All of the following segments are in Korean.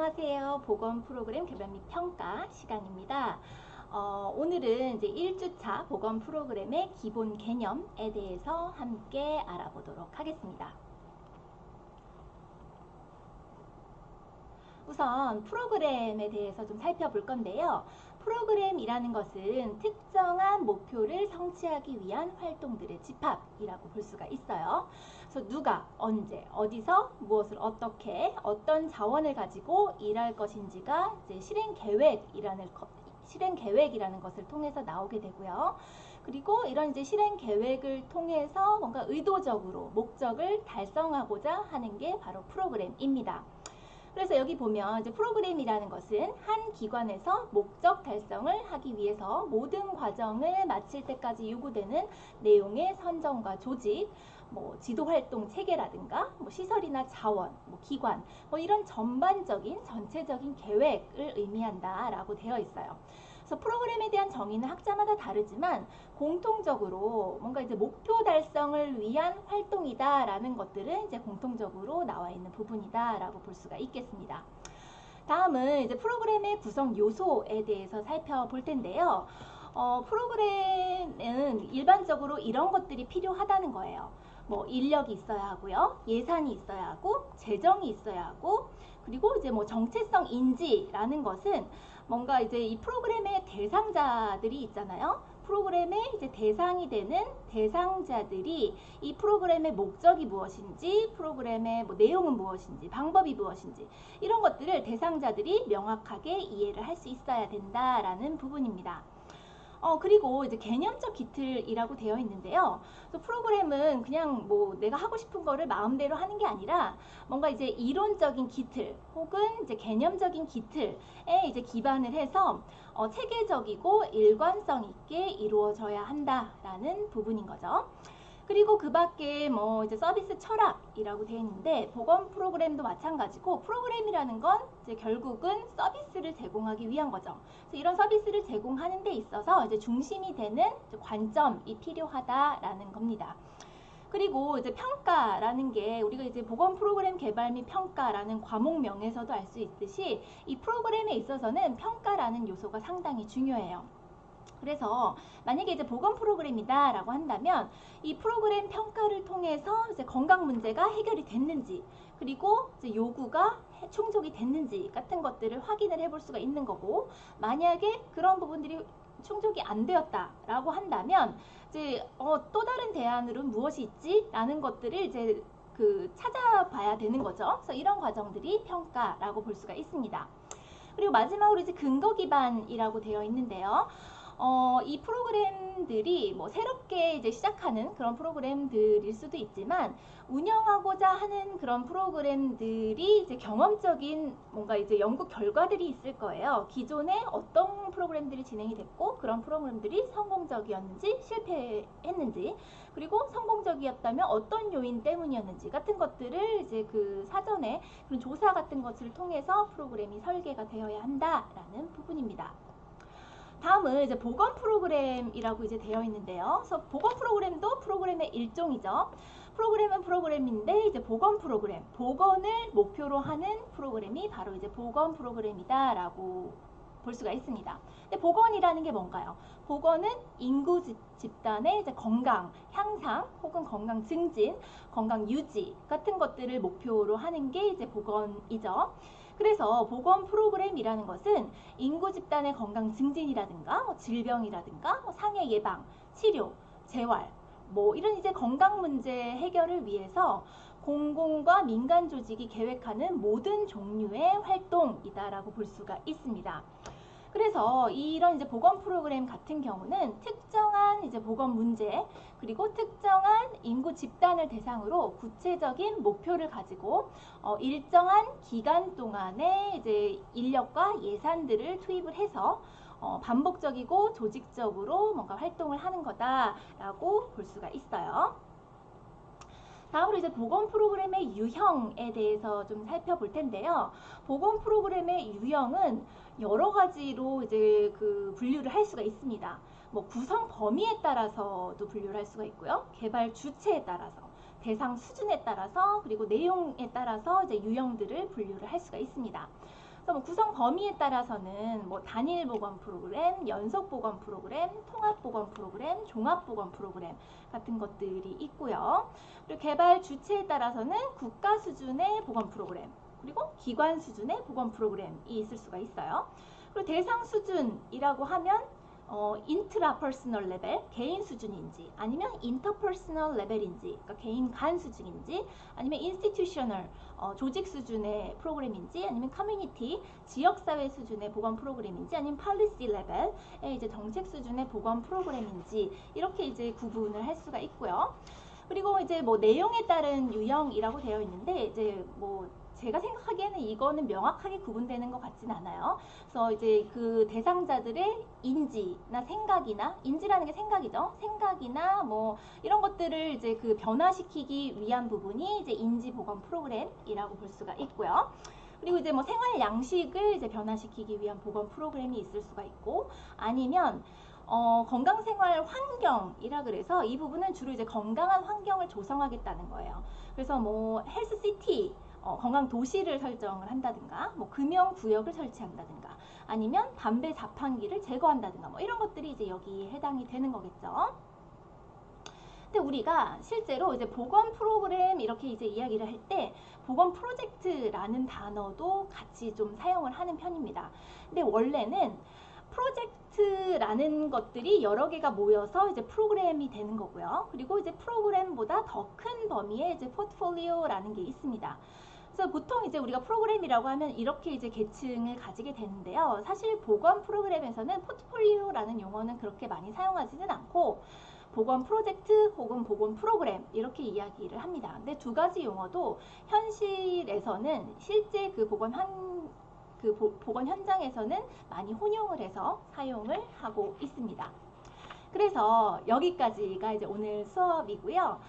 안녕하세요. 보건 프로그램 개발 및 평가 시간입니다. 오늘은 이제 1주차 보건 프로그램의 기본 개념에 대해서 함께 알아보도록 하겠습니다. 우선 프로그램에 대해서 좀 살펴볼 건데요. 프로그램이라는 것은 특정한 목표를 성취하기 위한 활동들의 집합이라고 볼 수가 있어요. 그래서 누가, 언제, 어디서, 무엇을 어떻게, 어떤 자원을 가지고 일할 것인지가 이제 실행 계획이라는 것을 통해서 나오게 되고요. 그리고 이런 이제 실행 계획을 통해서 뭔가 의도적으로 목적을 달성하고자 하는 게 바로 프로그램입니다. 그래서 여기 보면 이제 프로그램이라는 것은 한 기관에서 목적 달성을 하기 위해서 모든 과정을 마칠 때까지 요구되는 내용의 선정과 조직, 지도활동 체계라든가 시설이나 자원, 기관, 이런 전반적인 전체적인 계획을 의미한다라고 되어 있어요. 그래서 프로그램에 대한 정의는 학자마다 다르지만 공통적으로 뭔가 이제 목표 달성을 위한 활동이다라는 것들은 이제 공통적으로 나와 있는 부분이다라고 볼 수가 있겠습니다. 다음은 이제 프로그램의 구성 요소에 대해서 살펴볼 텐데요. 프로그램은 일반적으로 이런 것들이 필요하다는 거예요. 인력이 있어야 하고요, 예산이 있어야 하고, 재정이 있어야 하고, 그리고 이제 정체성 인지라는 것은 뭔가 이제 이 프로그램의 대상자들이 있잖아요. 프로그램의 이제 대상이 되는 대상자들이 이 프로그램의 목적이 무엇인지, 프로그램의 내용은 무엇인지, 방법이 무엇인지 이런 것들을 대상자들이 명확하게 이해를 할 수 있어야 된다라는 부분입니다. 그리고 이제 개념적 기틀이라고 되어 있는데요. 프로그램은 그냥 내가 하고 싶은 거를 마음대로 하는 게 아니라 뭔가 이제 이론적인 기틀 혹은 이제 개념적인 기틀에 이제 기반을 해서 체계적이고 일관성 있게 이루어져야 한다라는 부분인 거죠. 그리고 그 밖에 이제 서비스 철학이라고 되어 있는데 보건 프로그램도 마찬가지고 프로그램이라는 건 이제 결국은 서비스를 제공하기 위한 거죠. 그래서 이런 서비스를 제공하는 데 있어서 이제 중심이 되는 관점이 필요하다라는 겁니다. 그리고 이제 평가라는 게 우리가 이제 보건 프로그램 개발 및 평가라는 과목명에서도 알 수 있듯이 이 프로그램에 있어서는 평가라는 요소가 상당히 중요해요. 그래서 만약에 이제 보건 프로그램이다 라고 한다면 이 프로그램 평가를 통해서 이제 건강 문제가 해결이 됐는지, 그리고 이제 요구가 충족이 됐는지 같은 것들을 확인을 해볼 수가 있는 거고, 만약에 그런 부분들이 충족이 안 되었다라고 한다면 이제 또 다른 대안으로는 무엇이 있지? 라는 것들을 이제 찾아봐야 되는 거죠. 그래서 이런 과정들이 평가라고 볼 수가 있습니다. 그리고 마지막으로 이제 근거 기반이라고 되어 있는데요. 이 프로그램들이 새롭게 이제 시작하는 그런 프로그램들일 수도 있지만 운영하고자 하는 그런 프로그램들이 이제 경험적인 뭔가 이제 연구 결과들이 있을 거예요. 기존에 어떤 프로그램들이 진행이 됐고 그런 프로그램들이 성공적이었는지 실패했는지, 그리고 성공적이었다면 어떤 요인 때문이었는지 같은 것들을 이제 사전에 그런 조사 같은 것을 통해서 프로그램이 설계가 되어야 한다라는 부분입니다. 다음은 이제 보건 프로그램이라고 이제 되어 있는데요. 그래서 보건 프로그램도 프로그램의 일종이죠. 프로그램은 프로그램인데 이제 보건 프로그램, 보건을 목표로 하는 프로그램이 바로 이제 보건 프로그램이다라고 볼 수가 있습니다. 근데 보건이라는 게 뭔가요? 보건은 인구 집단의 이제 건강 향상 혹은 건강 증진, 건강 유지 같은 것들을 목표로 하는 게 이제 보건이죠. 그래서 보건 프로그램이라는 것은 인구 집단의 건강 증진이라든가 질병이라든가 상해 예방, 치료, 재활, 이런 이제 건강 문제 해결을 위해서 공공과 민간 조직이 계획하는 모든 종류의 활동이다라고 볼 수가 있습니다. 그래서 이런 이제 보건 프로그램 같은 경우는 특정한 이제 보건 문제, 그리고 특정한 인구 집단을 대상으로 구체적인 목표를 가지고 일정한 기간 동안에 이제 인력과 예산들을 투입을 해서 반복적이고 조직적으로 뭔가 활동을 하는 거다라고 볼 수가 있어요. 다음으로 이제 보건 프로그램의 유형에 대해서 좀 살펴볼 텐데요. 보건 프로그램의 유형은 여러 가지로 이제 분류를 할 수가 있습니다. 구성 범위에 따라서도 분류를 할 수가 있고요. 개발 주체에 따라서, 대상 수준에 따라서, 그리고 내용에 따라서 이제 유형들을 분류를 할 수가 있습니다. 그래서 뭐 구성 범위에 따라서는 뭐 단일 보건 프로그램, 연속 보건 프로그램, 통합 보건 프로그램, 종합 보건 프로그램 같은 것들이 있고요. 그리고 개발 주체에 따라서는 국가 수준의 보건 프로그램, 그리고 기관 수준의 보건 프로그램이 있을 수가 있어요. 그리고 대상 수준이라고 하면 인트라퍼스널 레벨, 개인 수준인지, 아니면 인터퍼스널 레벨인지, 그러니까 개인 간 수준인지, 아니면 인스티튜셔널, 조직 수준의 프로그램인지, 아니면 커뮤니티, 지역사회 수준의 보건 프로그램인지, 아니면 팔리시 레벨의 이제 정책 수준의 보건 프로그램인지, 이렇게 이제 구분을 할 수가 있고요. 그리고 이제 뭐 내용에 따른 유형이라고 되어 있는데, 이제 뭐 제가 생각하기에는 이거는 명확하게 구분되는 것 같진 않아요. 그래서 이제 그 대상자들의 인지나 생각이나, 인지라는 게 생각이죠. 생각이나 뭐 이런 것들을 이제 그 변화시키기 위한 부분이 이제 인지 보건 프로그램이라고 볼 수가 있고요. 그리고 이제 뭐 생활 양식을 이제 변화시키기 위한 보건 프로그램이 있을 수가 있고, 아니면 건강생활 환경이라 그래서 이 부분은 주로 이제 건강한 환경을 조성하겠다는 거예요. 그래서 뭐 헬스시티, 건강 도시를 설정을 한다든가, 뭐 금연 구역을 설치한다든가, 아니면 담배 자판기를 제거한다든가, 뭐 이런 것들이 이제 여기에 해당이 되는 거겠죠. 근데 우리가 실제로 이제 보건 프로그램 이렇게 이제 이야기를 할 때 보건 프로젝트라는 단어도 같이 좀 사용을 하는 편입니다. 근데 원래는 프로젝트라는 것들이 여러 개가 모여서 이제 프로그램이 되는 거고요. 그리고 이제 프로그램보다 더 큰 범위의 이제 포트폴리오라는 게 있습니다. 그래서 보통 이제 우리가 프로그램이라고 하면 이렇게 이제 계층을 가지게 되는데요. 사실 보건 프로그램에서는 포트폴리오라는 용어는 그렇게 많이 사용하지는 않고 보건 프로젝트 혹은 보건 프로그램 이렇게 이야기를 합니다. 근데 두 가지 용어도 현실에서는 실제 그 보건 현장에서는 많이 혼용을 해서 사용을 하고 있습니다. 그래서 여기까지가 이제 오늘 수업이고요.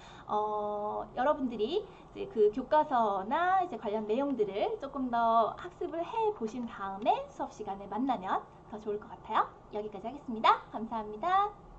여러분들이 이제 그 교과서나 이제 관련 내용들을 조금 더 학습을 해 보신 다음에 수업 시간에 만나면 더 좋을 것 같아요. 여기까지 하겠습니다. 감사합니다.